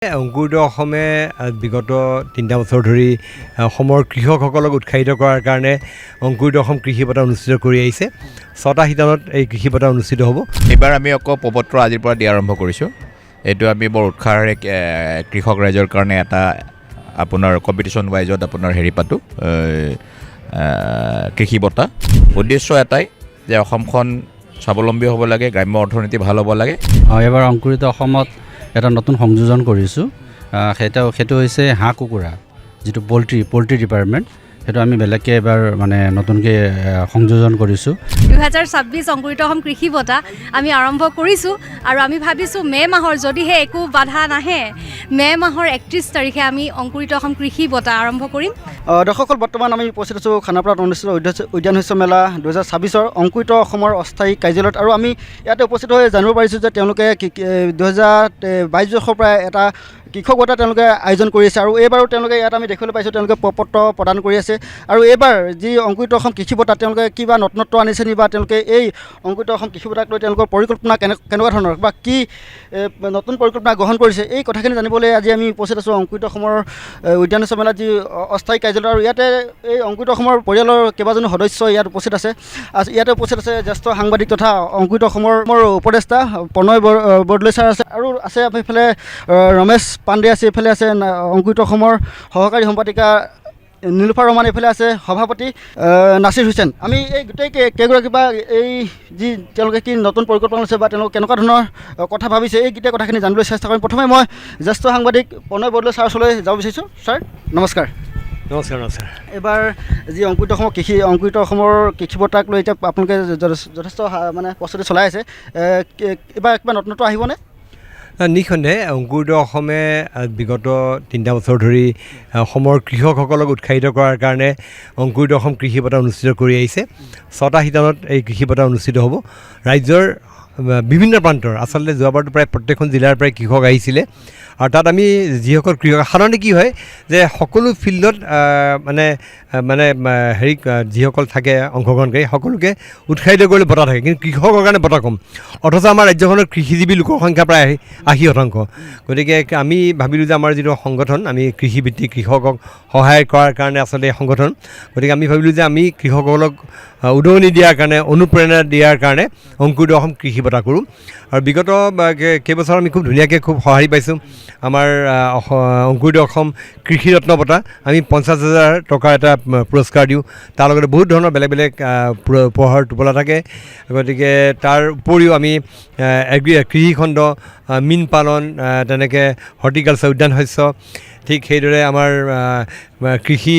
অংকুৰিত অসমে বিগত ৩টা বছৰ ধৰি অসমৰ কৃষকসকলক উৎসাহিত কৰাৰ কাৰণে অংকুৰিত অসম কৃষি বঁটা অনুষ্ঠিত কৰি আহিছে। ৬টা শিতানত এই কৃষি বঁটা অনুষ্ঠিত হ'ব। এইবাৰ আমি আকৌ প্ৰপত্ৰ আজিৰ পৰা দিয়া আৰম্ভ কৰিছোঁ। এইটো আমি বৰ উৎসাহেৰে কৃষক ৰাইজৰ কাৰণে এটা আপোনাৰ কম্পিটিশ্যন ৱাইজত আপোনাৰ পাতোঁ কৃষি বঁটা। উদ্দেশ্য এটাই যে অসমখন স্বাৱলম্বী হ'ব লাগে, গ্ৰাম্য অৰ্থনীতি ভাল হ'ব লাগে। এইবাৰ অংকুৰিত অসমত এটা নতুন সংযোজন কৰিছোঁ। সেইটো হৈছে হাঁহ কুকুৰা, যিটো পল্ট্ৰি ডিপাৰ্টমেণ্ট, সেইটো আমি বেলেগকৈ এবাৰ নতুনকৈ সংযোজন কৰিছোঁ। 2026 অংকুৰিত অসম কৃষি বঁটা আমি আৰম্ভ কৰিছোঁ আৰু আমি ভাবিছোঁ মে' মাহৰ যদিহে একো বাধা নাহে, মে' মাহৰ 31 তাৰিখে আমি অংকুৰিত অসম কৃষি বঁটা আৰম্ভ কৰিম। দৰ্শকসকল, বৰ্তমান আমি উপস্থিত আছোঁ খানাপাৰাত অনুষ্ঠিত উদ্যান শস্য মেলা 2026 অংকুৰিত অসমৰ অস্থায়ী কাৰ্যালয়ত। আৰু আমি ইয়াতে উপস্থিত হৈ জানিব পাৰিছোঁ যে তেওঁলোকে 2022 বৰ্ষৰ পৰা এটা কৃষক বঁটা তেওঁলোকে আয়োজন কৰি আছে আৰু এইবাৰো তেওঁলোকে ইয়াত আমি দেখিবলৈ পাইছোঁ তেওঁলোকে প্ৰপত্ৰ প্ৰদান কৰি আছে। আৰু এইবাৰ যি অংকুৰিত অসম কৃষি বঁটা তেওঁলোকে কিবা নতুনত্ব আনিছে নি, বা তেওঁলোকে এই অংকুৰিত অসম কৃষি বঁটাক লৈ তেওঁলোকৰ পৰিকল্পনা কেনেকুৱা ধৰণৰ বা কি নতুন পৰিকল্পনা গ্ৰহণ কৰিছে, এই কথাখিনি জানিবলৈ আজি আমি উপস্থিত আছোঁ অংকুৰিত অসমৰ উদ্যান শস্য মেলাত যি অস্থায়ী কাৰ্যালয়। আৰু ইয়াতে এই অংকুৰিত অসমৰ পৰিয়ালৰ কেইবাজনো সদস্য ইয়াত উপস্থিত আছে। ইয়াতে উপস্থিত আছে জ্যেষ্ঠ সাংবাদিক তথা অংকুৰিত অসমৰ উপদেষ্টা প্ৰণয় বৰদলৈ ছাৰ আছে, আৰু আছে এইফালে ৰমেশ পাণ্ডে আছে, এইফালে আছে অংকুৰিত অসমৰ সহকাৰী সম্পাদিকা নীলোফাৰ ৰহমান, এইফালে আছে সভাপতি নাছিৰ হুছেইন। আমি এই গোটেই কেইগৰাকী বা এই যি তেওঁলোকে কি নতুন পৰিকল্পনা লৈছে বা তেওঁলোকে কেনেকুৱা ধৰণৰ কথা ভাবিছে, এই গোটেই কথাখিনি জানিবলৈ চেষ্টা কৰিম। প্ৰথমে মই জ্যেষ্ঠ সাংবাদিক প্ৰণয় বৰদলৈ ছাৰৰ ওচৰলৈ যাব বিচাৰিছোঁ। ছাৰ নমস্কাৰ। নমস্কাৰ। নমস্কাৰ। এইবাৰ যি অংকুৰিত অসমৰ কৃষি বঁটাক লৈ এতিয়া আপোনালোকে যথেষ্ট প্ৰস্তুতি চলাই আছে, এইবাৰ কিবা নতুনত্ব আহিবনে? নিঃসন্দেহে অংকুৰিত অসমে বিগত 3টা বছৰ ধৰি অসমৰ কৃষকসকলক উৎসাহিত কৰাৰ কাৰণে অংকুৰিত অসম কৃষি বঁটা অনুষ্ঠিত কৰি আহিছে। 6টা শিতানত এই কৃষি বঁটা অনুষ্ঠিত হ'ব। ৰাজ্যৰ বিভিন্ন প্ৰান্তৰ, আচলতে যোৱাবাৰতো প্ৰায় প্ৰত্যেকখন জিলাৰ পৰাই কৃষক আহিছিলে। আৰু তাত আমি যিসকল কৃষক, সাধাৰণতে কি হয় যে সকলো ফিল্ডত যিসকল থাকে অংশগ্ৰহণকাৰী সকলোকে উৎসাহিত কৰিবলৈ বঁটা থাকে, কিন্তু কৃষকৰ কাৰণে বঁটা কম। অথচ আমাৰ ৰাজ্যখনৰ কৃষিজীৱী লোকৰ সংখ্যা প্ৰায় 80%। গতিকে আমি ভাবিলোঁ যে আমাৰ যিটো সংগঠন, আমি কৃষিভিত্তিক কৃষকক সহায় কৰাৰ কাৰণে আচলতে এই সংগঠন, গতিকে আমি ভাবিলোঁ যে আমি কৃষকসকলক উদগনি দিয়াৰ কাৰণে, অনুপ্ৰেৰণা দিয়াৰ কাৰণে অংকুৰিত অসম কৃষি বঁটা কৰোঁ। আৰু বিগত কেইবছৰ আমি খুব ধুনীয়াকৈ খুব সঁহাৰি পাইছোঁ। আমাৰ অংকুৰিত অসম কৃষি ৰত্ন বঁটা আমি 50,000 টকাৰ এটা পুৰস্কাৰ দিওঁ। তাৰ লগতে বহুত ধৰণৰ বেলেগ বেলেগ উপহাৰ টোপোলা থাকে। গতিকে তাৰ উপৰিও আমি কৃষিখণ্ড, মীন পালন, তেনেকৈ হৰ্টিকালচাৰ, উদ্যান শস্য, ঠিক সেইদৰে আমাৰ কৃষি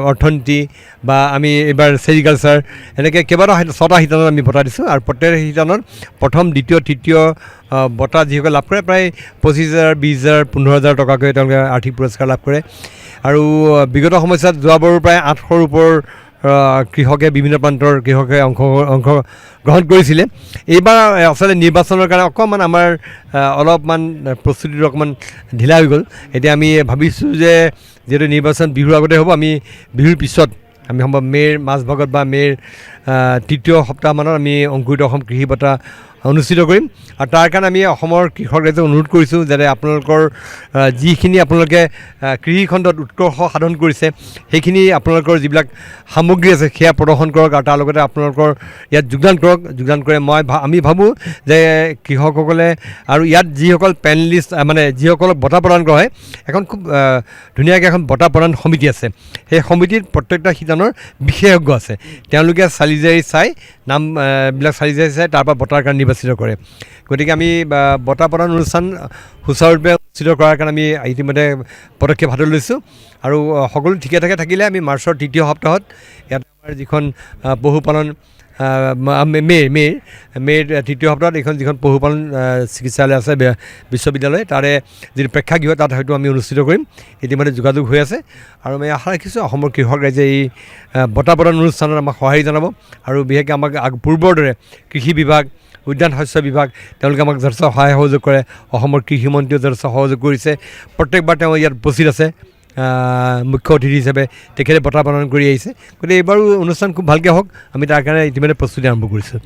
অৰ্থনীতি বা আমি এইবাৰ ছেৰিকালচাৰ, এনেকৈ কেইবাটাও 6টা শিতানত আমি বঁটা দিছোঁ। আৰু প্ৰত্যেক শিতানত প্ৰথম, দ্বিতীয়, তৃতীয় বঁটা যিসকলে লাভ কৰে প্ৰায় 25,000, 20,000, 15,000 টকাকৈ তেওঁলোকে আৰ্থিক পুৰস্কাৰ লাভ কৰে। আৰু বিগত সময়ছোৱাত যোৱাবাৰো প্ৰায় 800ৰ ওপৰ কৃষকে, বিভিন্ন প্ৰান্তৰ কৃষকে অংশগ্ৰহণ কৰিছিলে। এইবাৰ আচলতে নিৰ্বাচনৰ কাৰণে অকণমান আমাৰ অলপমান প্ৰস্তুতিটো অকণমান ঢিলা হৈ গ'ল। এতিয়া আমি ভাবিছোঁ যে যিহেতু নিৰ্বাচন বিহুৰ আগতে হ'ব, আমি বিহুৰ পিছত আমি সম্ভৱ মে'ৰ মাজভাগত বা মে'ৰ 3য় সপ্তাহমানত আমি অংকুৰিত অসম কৃষি বঁটা অনুষ্ঠিত কৰিম। আৰু তাৰ কাৰণে আমি অসমৰ কৃষক ৰাইজক অনুৰোধ কৰিছোঁ যাতে আপোনালোকৰ যিখিনি আপোনালোকে কৃষিখণ্ডত উৎকৰ্ষ সাধন কৰিছে, সেইখিনি আপোনালোকৰ যিবিলাক সামগ্ৰী আছে সেয়া প্ৰদৰ্শন কৰক, আৰু তাৰ লগতে আপোনালোকৰ ইয়াত যোগদান কৰক। যোগদান কৰে আমি ভাবোঁ যে কৃষকসকলে, আৰু ইয়াত যিসকল পেনেলিষ্ট যিসকলক বঁটা প্ৰদান কৰা হয়, এখন খুব ধুনীয়াকৈ এখন বঁটা প্ৰদান সমিতি আছে। সেই সমিতিত প্ৰত্যেকটা শিতানৰ বিশেষজ্ঞ আছে। তেওঁলোকে চালিজাৰি চাই নামবিলাক চালিজাৰি চাই তাৰপৰা বঁটাৰ কাৰণে নিৰ্বাচিত কৰে। গতিকে আমি বঁটা প্ৰদান অনুষ্ঠান সুচাৰুৰূপে অনুষ্ঠিত কৰাৰ কাৰণে আমি ইতিমধ্যে পদক্ষেপ হাতত লৈছোঁ। আৰু সকলো ঠিকে ঠাকে থাকিলে আমি মাৰ্চৰ 3য় সপ্তাহত ইয়াত আমাৰ যিখন পশুপালন মে'ৰ 3য় সপ্তাহত যিখন পশুপালন চিকিৎসালয় আছে বিশ্ববিদ্যালয়, তাৰে যিটো প্ৰেক্ষাগৃহ, তাত হয়তো আমি অনুষ্ঠিত কৰিম। ইতিমধ্যে যোগাযোগ হৈ আছে। আৰু আমি আশা ৰাখিছোঁ অসমৰ কৃষক ৰাইজে এই বঁটা প্ৰদান অনুষ্ঠানত আমাক সঁহাৰি জনাব। আৰু বিশেষকৈ আমাক পূৰ্বৰ দৰে কৃষি বিভাগ, উদ্যান শস্য বিভাগ, তেওঁলোকে আমাক যথেষ্ট সহায় সহযোগ কৰে। অসমৰ কৃষিমন্ত্ৰীয়েও যথেষ্ট সহযোগ কৰিছে। প্ৰত্যেকবাৰ তেওঁ ইয়াত উপস্থিত আছে মুখ্য অতিথি হিচাপে, তেখেতে বঁটা প্ৰদান কৰি আহিছে। গতিকে এইবাৰো অনুষ্ঠান খুব ভালকৈ হওক, আমি তাৰ কাৰণে ইতিমধ্যে প্ৰস্তুতি আৰম্ভ কৰিছোঁ।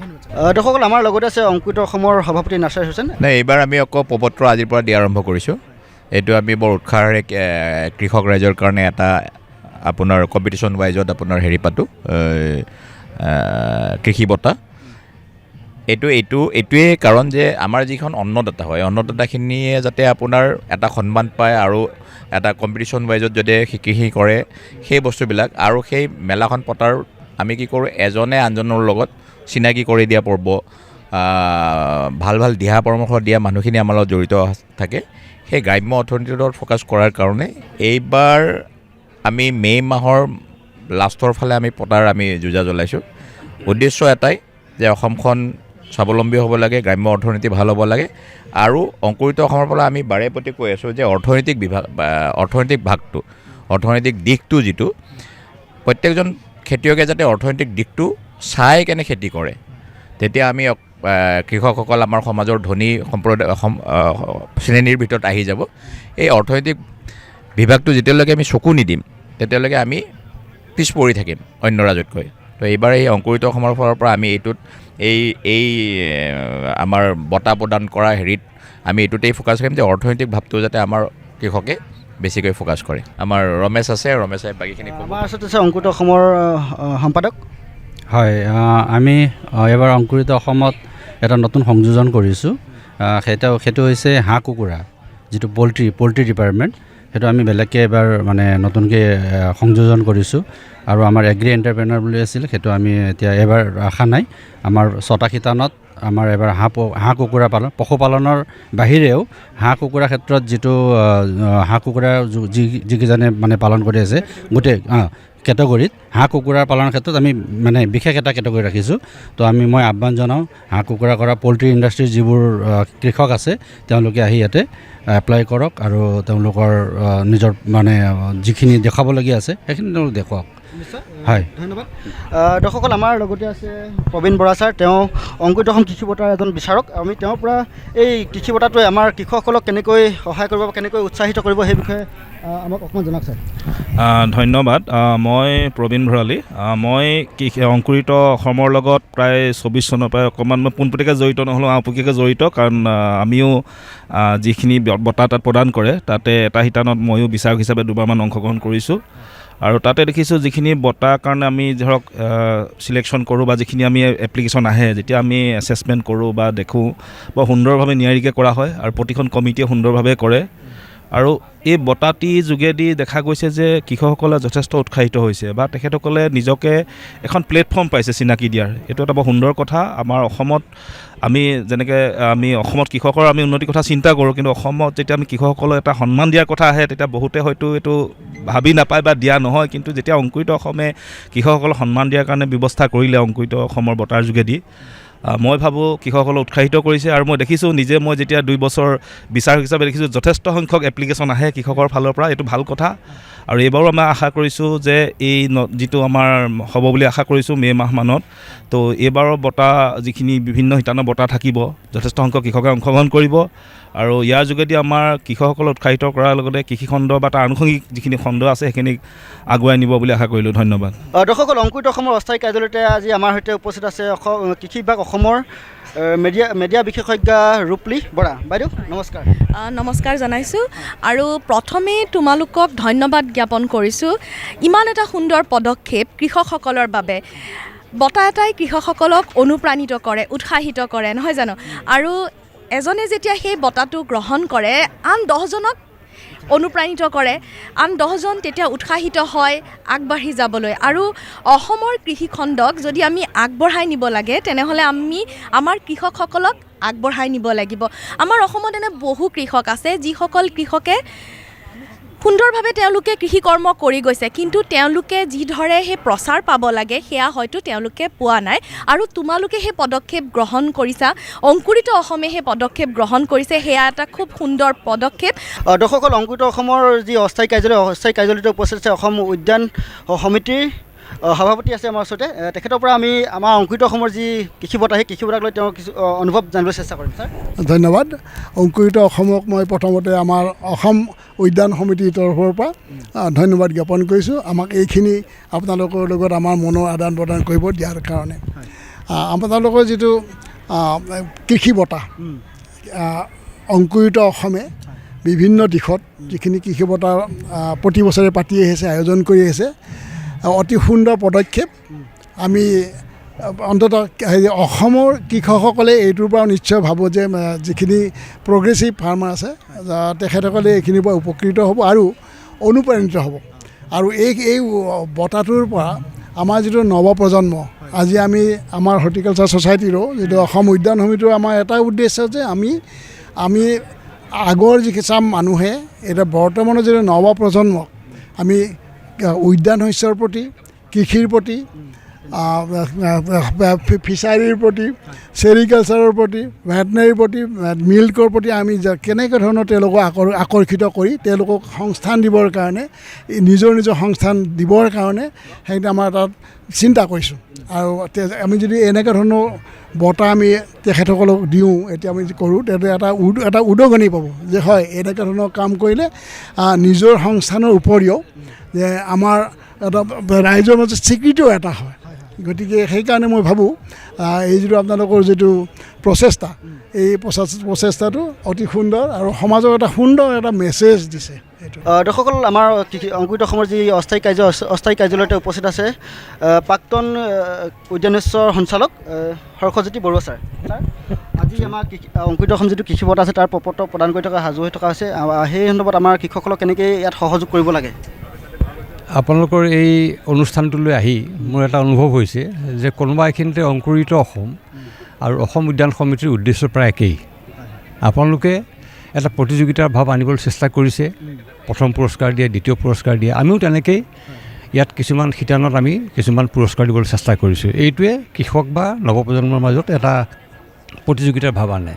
দৰ্শকসকল, আমাৰ লগতে আছে অংকুৰিত অসমৰ সভাপতি নাছিৰ হুছেইন। এইবাৰ আমি আকৌ প্ৰপত্ৰ আজিৰ পৰা দিয়া আৰম্ভ কৰিছোঁ। এইটো আমি বৰ উৎসাহেৰে কৃষক ৰাইজৰ কাৰণে এটা আপোনাৰ কম্পিটিশ্যন ৱাইজত আপোনাৰ হেৰি পাতোঁ কৃষি বঁটা। এইটোৱেই কাৰণ যে আমাৰ যিখন অন্নদাতা হয়, অন্নদাতাখিনিয়ে যাতে আপোনাৰ এটা সন্মান পায় আৰু এটা কম্পিটিশ্যন ৱাইজত যদি কৃষি কৰে সেই বস্তুবিলাক, আৰু সেই মেলাখন পতাৰ আমি কি কৰোঁ, এজনে আনজনৰ লগত চিনাকি কৰি দিয়া পৰ্ব, ভাল ভাল দিহা পৰামৰ্শ দিয়া মানুহখিনি আমাৰ লগত জড়িত থাকে। সেই গ্ৰাম্য অৰ্থনীতিৰ ওপৰত ফ'কাছ কৰাৰ কাৰণে এইবাৰ আমি মে' মাহৰ লাষ্টৰ ফালে আমি পতাৰ আমি যোজা জ্বলাইছোঁ। উদ্দেশ্য এটাই যে অসমখন স্বাৱলম্বী হ'ব লাগে, গ্ৰাম্য অৰ্থনীতি ভাল হ'ব লাগে, আৰু অংকুৰিত অসমৰ পৰা আমি বাৰে প্ৰতি কৈ আছোঁ যে অৰ্থনৈতিক দিশটো যিটো প্ৰত্যেকজন খেতিয়কে যাতে অৰ্থনৈতিক দিশটো চাই কেনে খেতি কৰে, তেতিয়া আমি কৃষকসকল আমাৰ সমাজৰ ধনী সম্প্ৰদায় শ্ৰেণীৰ ভিতৰত আহি যাব। এই অৰ্থনৈতিক বিভাগটো যেতিয়ালৈকে আমি চকু নিদিম তেতিয়ালৈকে আমি পিছ পৰি থাকিম অন্য ৰাজ্যতকৈ। তো এইবাৰ এই অংকুৰিত অসমৰ ফালৰ পৰা আমি এই আমাৰ বঁটা প্ৰদান কৰা হেৰিত আমি এইটোতেই ফ'কাছ কৰিম যে অৰ্থনৈতিক ভাৱটো যাতে আমাৰ কৃষকে বেছিকৈ ফ'কাছ কৰে। আমাৰ ৰমেশ আছে, ৰমেশে বাকীখিনি ক'ব। আমাৰ ওচৰত আছে অংকুৰিত অসমৰ সম্পাদক। হয়, আমি এবাৰ অংকুৰিত অসমত এটা নতুন সংযোজন কৰিছোঁ। সেইটো হৈছে হাঁহ কুকুৰা, যিটো পল্ট্ৰি ডিপাৰ্টমেণ্ট, সেইটো আমি বেলেগকৈ এবাৰ মানে নতুনকৈ সংযোজন কৰিছোঁ। আৰু আমাৰ এগ্ৰি এণ্টাৰপ্ৰেনাৰ বুলি আছিল, সেইটো আমি এতিয়া এবাৰ ৰখা নাই। আমাৰ 6টা শিতানত আমাৰ এবাৰ হাঁহ কুকুৰা পশুপালনৰ বাহিৰেও হাঁহ কুকুৰাৰ ক্ষেত্ৰত যিটো হাঁহ কুকুৰা যিকেইজনে মানে পালন কৰি আছে গোটেই কেটেগৰীত হাঁহ কুকুৰাৰ পালনৰ ক্ষেত্ৰত আমি মানে বিশেষ এটা কেটেগৰী ৰাখিছোঁ। তো মই আহ্বান জনাওঁ, হাঁহ কুকুৰা কৰা পল্ট্ৰি ইণ্ডাষ্ট্ৰীৰ যিবোৰ কৃষক আছে তেওঁলোকে আহি ইয়াতে এপ্লাই কৰক, আৰু তেওঁলোকৰ নিজৰ মানে যিখিনি দেখাবলগীয়া আছে সেইখিনি তেওঁলোকে দেখুৱাওক। হয়, ধন্যবাদ। দৰ্শকসকল, আমাৰ লগতে আছে প্ৰবীণ বৰা ছাৰ। তেওঁ অংকুৰিত অসম কৃষি বঁটাৰ এজন বিচাৰক। আমি তেওঁৰ পৰা এই কৃষি বঁটাটোৱে আমাৰ কৃষকসকলক কেনেকৈ সহায় কৰিব, কেনেকৈ উৎসাহিত কৰিব, সেই বিষয়ে আমাক অকণমান জনাওক ছাৰ। ধন্যবাদ। মই প্ৰবীণ ভৰালী। মই অংকুৰিত অসমৰ লগত প্ৰায় 24 চনৰ পৰা অকণমান মই পোনপটীয়াকৈ জড়িত নহ'লেও আওপকীয়াকৈ জড়িত, কাৰণ আমিও যিখিনি বঁটা তাত প্ৰদান কৰে তাতে এটা শিতানত ময়ো বিচাৰক হিচাপে দুবাৰমান অংশগ্ৰহণ কৰিছোঁ। আৰু তাতে দেখিছোঁ যিখিনি বঁটাৰ কাৰণে আমি ধৰক চিলেকশ্যন কৰোঁ বা যিখিনি আমি এপ্লিকেশ্যন আহে, যেতিয়া আমি এছেছমেণ্ট কৰোঁ বা দেখোঁ, বৰ সুন্দৰভাৱে নিয়াৰিকৈ কৰা হয় আৰু প্ৰতিখন কমিটিয়ে সুন্দৰভাৱে কৰে। আৰু এই বঁটাটিৰ যোগেদি দেখা গৈছে যে কৃষকসকলে যথেষ্ট উৎসাহিত হৈছে বা তেখেতসকলে নিজকে এখন প্লেটফৰ্ম পাইছে চিনাকি দিয়াৰ। এইটো এটা বৰ সুন্দৰ কথা। আমাৰ অসমত আমি অসমত কৃষকৰ আমি উন্নতিৰ কথা চিন্তা কৰোঁ, কিন্তু অসমত যেতিয়া আমি কৃষকসকলক এটা সন্মান দিয়াৰ কথা আহে তেতিয়া বহুতে হয়তো এইটো ভাবি নাপায় বা দিয়া নহয়। কিন্তু যেতিয়া অংকুৰিত অসমে কৃষকসকলক সন্মান দিয়াৰ কাৰণে ব্যৱস্থা কৰিলে অংকুৰিত অসমৰ বঁটাৰ যোগেদি, মই ভাবোঁ কৃষকসকলক উৎসাহিত কৰিছে। আৰু মই দেখিছোঁ নিজে, মই যেতিয়া 2 বছৰ বিচাৰক হিচাপে দেখিছোঁ যথেষ্ট সংখ্যক এপ্লিকেশ্যন আহে কৃষকৰ ফালৰ পৰা। এইটো ভাল কথা। আৰু এইবাৰো আমি আশা কৰিছোঁ যে এই যিটো আমাৰ হ'ব বুলি আশা কৰিছোঁ মে' মাহমানত, তো এইবাৰৰ বঁটা যিখিনি বিভিন্ন শিতানৰ বঁটা থাকিব, যথেষ্ট সংখ্যক কৃষকে অংশগ্ৰহণ কৰিব। আৰু ইয়াৰ যোগেদি আমাৰ কৃষকসকলক উৎসাহিত কৰাৰ লগতে কৃষিখণ্ড বা তাৰ আনুষংগিক যিখিনি খণ্ড আছে সেইখিনিক আগুৱাই নিব বুলি আশা কৰিলোঁ। ধন্যবাদ। দৰ্শকসকল, অংকুৰিত অসমৰ অস্থায়ী কাৰ্যালয়তে আজি আমাৰ সৈতে উপস্থিত আছে কৃষি বিভাগ অসমৰ মেডিয়া বিশেষজ্ঞা ৰূপলী বৰা। বাইদেউ নমস্কাৰ। নমস্কাৰ জনাইছোঁ। আৰু প্ৰথমে তোমালোকক ধন্যবাদ জ্ঞাপন কৰিছোঁ, ইমান এটা সুন্দৰ পদক্ষেপ কৃষকসকলৰ বাবে। বঁটা এটাই কৃষকসকলক অনুপ্ৰাণিত কৰে, উৎসাহিত কৰে, নহয় জানো? আৰু এজনে যেতিয়া সেই বঁটাটো গ্ৰহণ কৰে, আন 10জনক অনুপ্ৰাণিত কৰে, আন 10জন তেতিয়া উৎসাহিত হয় আগবাঢ়ি যাবলৈ। আৰু অসমৰ কৃষিখণ্ডক যদি আমি আগবঢ়াই নিব লাগে তেনেহ'লে আমি আমাৰ কৃষকসকলক আগবঢ়াই নিব লাগিব। আমাৰ অসমত এনে বহু কৃষক আছে যিসকল কৃষকে সুন্দৰভাৱে তেওঁলোকে কৃষি কৰ্ম কৰি গৈছে, কিন্তু তেওঁলোকে যিদৰে সেই প্ৰচাৰ পাব লাগে সেয়া হয়তো তেওঁলোকে পোৱা নাই। আৰু তোমালোকে সেই পদক্ষেপ গ্ৰহণ কৰিছা, অংকুৰিত অসমে সেই পদক্ষেপ গ্ৰহণ কৰিছে, সেয়া এটা খুব সুন্দৰ পদক্ষেপ। দৰ্শকসকল, অংকুৰিত অসমৰ যি অস্থায়ী কাৰ্যালয়তে উপস্থিত আছে অসম উদ্যান সমিতিৰ সভাপতি আছে আমাৰ ওচৰতে। তেখেতৰ পৰা আমি আমাৰ অংকুৰিত অসমৰ যি কৃষি বঁটা, সেই কৃষি বঁটাক লৈ তেওঁৰ কিছু অনুভৱ জানিবলৈ চেষ্টা কৰিম। ছাৰ ধন্যবাদ। অংকুৰিত অসমক মই প্ৰথমতে আমাৰ অসম উদ্যান সমিতিৰ তৰফৰ পৰা ধন্যবাদ জ্ঞাপন কৰিছোঁ, আমাক এইখিনি আপোনালোকৰ লগত আমাৰ মনৰ আদান প্ৰদান কৰিব দিয়াৰ কাৰণে। আপোনালোকৰ যিটো কৃষি বঁটা অংকুৰিত অসমে বিভিন্ন দিশত যিখিনি কৃষি বঁটা প্ৰতি বছৰে পাতি আহিছে, আয়োজন কৰি আহিছে, অতি সুন্দৰ পদক্ষেপ। আমি অন্ততঃ অসমৰ কৃষকসকলে এইটোৰ পৰা নিশ্চয় ভাবোঁ যে যিখিনি প্ৰগ্ৰেছিভ ফাৰ্মাৰ আছে তেখেতসকলে এইখিনিৰ পৰা উপকৃত হ'ব আৰু অনুপ্ৰাণিত হ'ব। আৰু এই বঁটাটোৰ পৰা আমাৰ যিটো নৱপ্ৰজন্ম, আজি আমি আমাৰ হৰ্টিকালচাৰ ছ'চাইটিৰো যিটো অসম উদ্যান সমিতিৰ আমাৰ এটা উদ্দেশ্য যে আমি আগৰ যিকেইচাম মানুহে এতিয়া বৰ্তমানৰ যিটো নৱপ্ৰজন্মক আমি উদ্যান শস্যৰ প্ৰতি, কৃষিৰ প্ৰতি, ফিচাৰীৰ প্ৰতি, চেৰিকালচাৰৰ প্ৰতি, ভেটেনেৰীৰ প্ৰতি, মিল্কৰ প্ৰতি আমি কেনেকৈ ধৰণৰ তেওঁলোকক আকৰ্ষিত কৰি তেওঁলোকক সংস্থান দিবৰ কাৰণে, নিজৰ সংস্থান দিবৰ কাৰণে সেইটা আমাৰ তাত চিন্তা কৰিছোঁ। আৰু আমি যদি এনেকুৱা ধৰণৰ বঁটা আমি তেখেতসকলক দিওঁ, এতিয়া আমি কৰোঁ, তেতিয়া এটা উদগনি পাব যে হয় এনেকুৱা ধৰণৰ কাম কৰিলে নিজৰ সংস্থানৰ উপৰিও যে আমাৰ এটা ৰাইজৰ মাজত স্বীকৃতিও এটা হয়। গতিকে সেইকাৰণে মই ভাবোঁ এই যিটো আপোনালোকৰ যিটো প্ৰচেষ্টা, এই প্ৰচেষ্টাটো অতি সুন্দৰ আৰু সমাজক এটা সুন্দৰ এটা মেছেজ দিছে। দৰ্শকসকল, আমাৰ অংকুৰিত অসমৰ যি অস্থায়ী কাৰ্যালয়তে উপস্থিত আছে প্ৰাক্তন উদ্যানেশ্বৰ সঞ্চালক হৰ্ষজ্যোতি বৰুৱা ছাৰ। আজি আমাৰ অংকুৰিত অসম যিটো কৃষি বঁটা আছে তাৰ প্ৰপত্ৰ প্ৰদান কৰি থকা সাজু হৈ থকা হৈছে। সেই সন্দৰ্ভত আমাৰ কৃষকসকলক কেনেকৈ ইয়াত সহযোগ কৰিব লাগে? আপোনালোকৰ এই অনুষ্ঠানটোলৈ আহি মোৰ এটা অনুভৱ হৈছে যে কোনোবা এখিনিতে অংকুৰিত অসম আৰু অসম উদ্যান সমিতিৰ উদ্দেশ্য প্ৰায় একেই। আপোনালোকে এটা প্ৰতিযোগিতাৰ ভাৱ আনিবলৈ চেষ্টা কৰিছে, প্ৰথম পুৰস্কাৰ দিয়ে, দ্বিতীয় পুৰস্কাৰ দিয়ে। আমিও তেনেকেই ইয়াত কিছুমান শিতানত আমি কিছুমান পুৰস্কাৰ দিবলৈ চেষ্টা কৰিছোঁ। এইটোৱে কৃষক বা নৱপ্ৰজন্মৰ মাজত এটা প্ৰতিযোগিতাৰ ভাৱ আনে।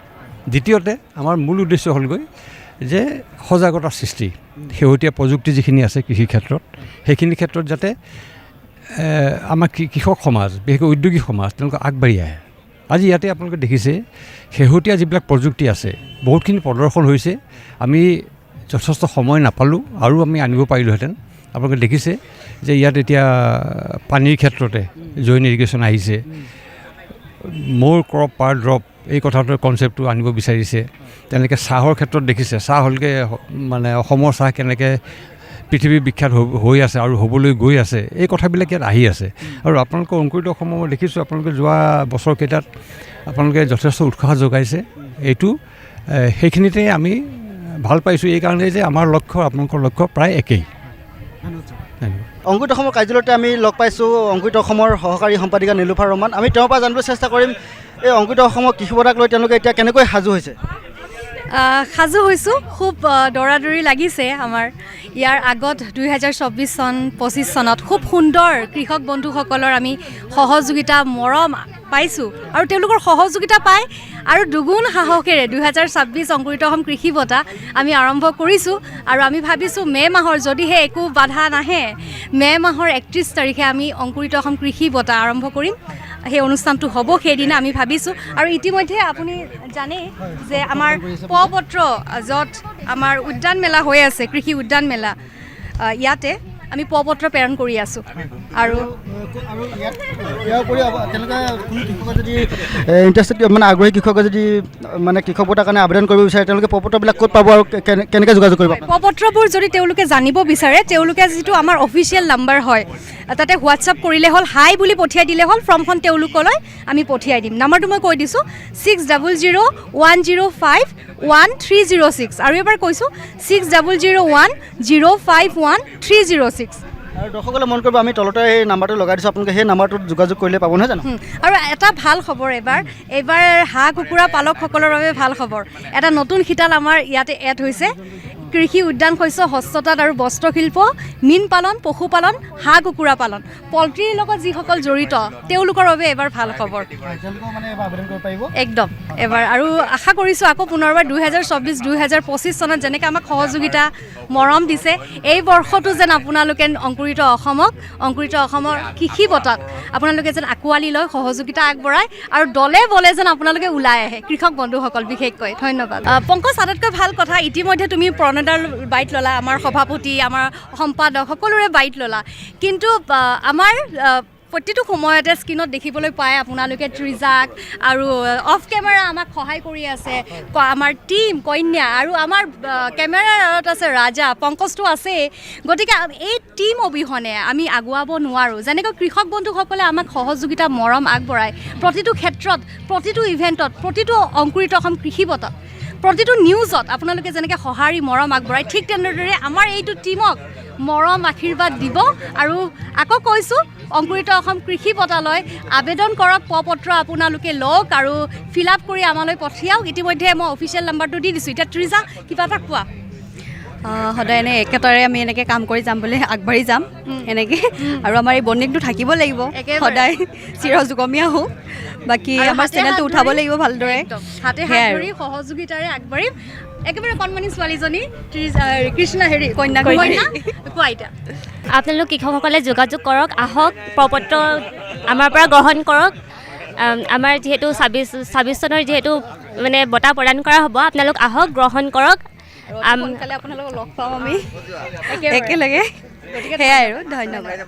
দ্বিতীয়তে আমাৰ মূল উদ্দেশ্য হ'লগৈ যে সজাগতাৰ সৃষ্টি, শেহতীয়া প্ৰযুক্তি যিখিনি আছে কৃষি ক্ষেত্ৰত, সেইখিনি ক্ষেত্ৰত যাতে আমাৰ কৃষক সমাজ, বিশেষকৈ উদ্যোগী সমাজ তেওঁলোকে আগবাঢ়ি আহে। আজি ইয়াতে আপোনালোকে দেখিছে শেহতীয়া যিবিলাক প্ৰযুক্তি আছে বহুতখিনি প্ৰদৰ্শন হৈছে। আমি যথেষ্ট সময় নাপালোঁ আৰু আমি আনিব পাৰিলোহেঁতেন। আপোনালোকে দেখিছে যে ইয়াত এতিয়া পানীৰ ক্ষেত্ৰতে জইন ইৰিগেশ্যন আহিছে, মোৰ ক্ৰপ পাৰ ড্ৰপ এই কথাটোৰ কনচেপ্টটো আনিব বিচাৰিছে। তেনেকৈ চাহৰ ক্ষেত্ৰত দেখিছে, চাহ হ'লগৈ মানে অসমৰ চাহ কেনেকৈ পৃথিৱী বিখ্যাত হৈ আছে আৰু হ'বলৈ গৈ আছে, এই কথাবিলাক ইয়াত আহি আছে। আৰু আপোনালোকৰ অংকুৰিত অসমৰ মই দেখিছোঁ আপোনালোকে যোৱা বছৰকেইটাত আপোনালোকে যথেষ্ট উৎসাহ যোগাইছে। এইটো সেইখিনিতে আমি ভাল পাইছোঁ এইকাৰণেই যে আমাৰ লক্ষ্য আপোনালোকৰ লক্ষ্য প্ৰায় একেই। অংকুৰিত অসমৰ কাৰ্যালয়তে আমি লগ পাইছোঁ অংকুৰিত অসমৰ সহকাৰী সম্পাদিকা নীলোফাৰ ৰহমান। আমি তেওঁৰ পৰা জানিবলৈ চেষ্টা কৰিম এই অংকুৰিত অসমৰ কৃষি বঁটাক লৈ তেওঁলোকে এতিয়া কেনেকৈ সাজু হৈছে। সাজু হৈছোঁ, খুব দৌৰা-দৌৰি লাগিছে। আমাৰ ইয়াৰ আগত 2024-25 চনত খুব সুন্দৰ কৃষক বন্ধুসকলৰ আমি সহযোগিতা, মৰম পাইছোঁ আৰু তেওঁলোকৰ সহযোগিতা পাই আৰু দুগুণ সাহসেৰে 2026 অংকুৰিত অসম কৃষি বঁটা আমি আৰম্ভ কৰিছোঁ। আৰু আমি ভাবিছোঁ মে' মাহৰ যদিহে একো বাধা নাহে, মে' মাহৰ 31 তাৰিখে আমি অংকুৰিত অসম কৃষি বঁটা আৰম্ভ কৰিম। সেই অনুষ্ঠানটো হ'ব সেইদিনা আমি ভাবিছোঁ। আৰু ইতিমধ্যে আপুনি জানে যে আমাৰ পত্ৰ য'ত আমাৰ উদ্যান মেলা হৈ আছে, কৃষি উদ্যান মেলা, ইয়াতে আমি পত্ৰ প্ৰেৰণ কৰি আছোঁ। আৰু ইয়াৰ উপৰিও তেওঁলোকে কোনো কৃষকে যদি ইণ্টাৰেষ্টেড মানে আগ্ৰহী কৃষকে যদি মানে কৃষক বঁটাৰ কাৰণে আবেদন কৰিব বিচাৰে তেওঁলোকে পত্ৰবিলাক ক'ত পাব আৰু কেনেকৈ যোগাযোগ কৰিব? পত্ৰবোৰ যদি তেওঁলোকে জানিব বিচাৰে, তেওঁলোকে যিটো আমাৰ অফিচিয়েল নাম্বাৰ হয় তাতে হোৱাটছআপ কৰিলে হ'ল, হাই বুলি পঠিয়াই দিলে হ'ল, ফৰ্মখন তেওঁলোকলৈ আমি পঠিয়াই দিম। নাম্বাৰটো মই কৈ দিছোঁ 6001051306। আৰু এবাৰ কৈছোঁ 6001051306। আৰু দৰ্শকসকলে মন কৰিব, আমি তলতে এই নাম্বাৰটো লগাই দিছোঁ, আপোনালোকে সেই নাম্বাৰটোত যোগাযোগ কৰিলে পাব নহয় জানো? আৰু এটা ভাল খবৰ, এইবাৰ হাঁহ কুকুৰা পালকসকলৰ বাবে ভাল খবৰ। এটা নতুন শিতাল আমাৰ ইয়াতে এড হৈছে। কৃষি, উদ্যান শস্য, হস্ততাঁত আৰু বস্ত্ৰশিল্প, মীন পালন, পশুপালন, হাঁহ কুকুৰা পালন, পল্ট্ৰিৰ লগত যিসকল জড়িত তেওঁলোকৰ বাবে এবাৰ ভাল খবৰ। একদম এবাৰ। আৰু আশা কৰিছোঁ আকৌ পুনৰবাৰ 2024-2025 চনত যেনেকৈ আমাক সহযোগিতা, মৰম দিছে, এই বৰ্ষটো যেন আপোনালোকে অংকুৰিত অসমৰ কৃষি বঁটাত আপোনালোকে যেন আঁকোৱালি লয়, সহযোগিতা আগবঢ়ায় আৰু দলে বলে যেন আপোনালোকে ওলাই আহে, কৃষক বন্ধুসকল বিশেষকৈ। ধন্যবাদ। পংকজ, আটাইতকৈ ভাল কথা, ইতিমধ্যে তুমি প্ৰণয়দাৰ বাইট ল'লা, আমাৰ সভাপতি, আমাৰ সম্পাদক সকলোৰে বাইট ল'লা, কিন্তু আমাৰ প্ৰতিটো সময়তে স্ক্ৰীণত দেখিবলৈ পায় আপোনালোকে তৃজাক আৰু অফ কেমেৰা আমাক সহায় কৰি আছে আমাৰ টীম কন্যা আৰু আমাৰ কেমেৰাৰ আঁৰত আছে ৰাজা পংকজটো আছেই গতিকে এই টীম অবিহনে আমি আগুৱাব নোৱাৰোঁ যেনেকৈ কৃষক বন্ধুসকলে আমাক সহযোগিতা মৰম আগবঢ়ায় প্ৰতিটো ক্ষেত্ৰত প্ৰতিটো ইভেণ্টত প্ৰতিটো অংকুৰিত অসম কৃষি বঁটাত প্ৰতিটো নিউজত আপোনালোকে যেনেকৈ সঁহাৰি মৰম আগবঢ়ায় ঠিক তেনেদৰে আমাৰ এইটো টীমক মৰম আশীৰ্বাদ দিব আৰু আকৌ কৈছোঁ অংকুৰিত অসম কৃষি বঁটালৈ আবেদন কৰক পত্ৰ আপোনালোকে লওক আৰু ফিল আপ কৰি আমালৈ পঠিয়াওক ইতিমধ্যে মই অফিচিয়েল নাম্বাৰটো দি দিছোঁ এতিয়া তৃজা কিবা এটা কোৱা সদায় এনে একেটাৰে আমি এনেকৈ কাম কৰি যাম বুলি আগবাঢ়ি যাম এনেকৈ আৰু আমাৰ এই বণ্ডিংটো থাকিব লাগিব সদায় চিৰযুগমীয়া হওক বাকী আমাৰ চেনেলটো উঠাব লাগিব ভালদৰে হাতে হাত ধৰি সহযোগিতাৰে আগবাঢ়িম একেবাৰে কণমানি ছোৱালীজনী কৃষ্ণা কন্যা কোৱা এতিয়া আপোনালোক কৃষকসকলে যোগাযোগ কৰক আহক প্ৰপত্ৰ আমাৰ পৰা গ্ৰহণ কৰক আমাৰ যিহেতু ২৬ চনৰ যিহেতু মানে বঁটা প্ৰদান কৰা হ'ব আপোনালোক আহক গ্ৰহণ কৰক সোনকালে আপোনালোকক লগ পাম আমি একেলগে সেয়াই আৰু ধন্যবাদ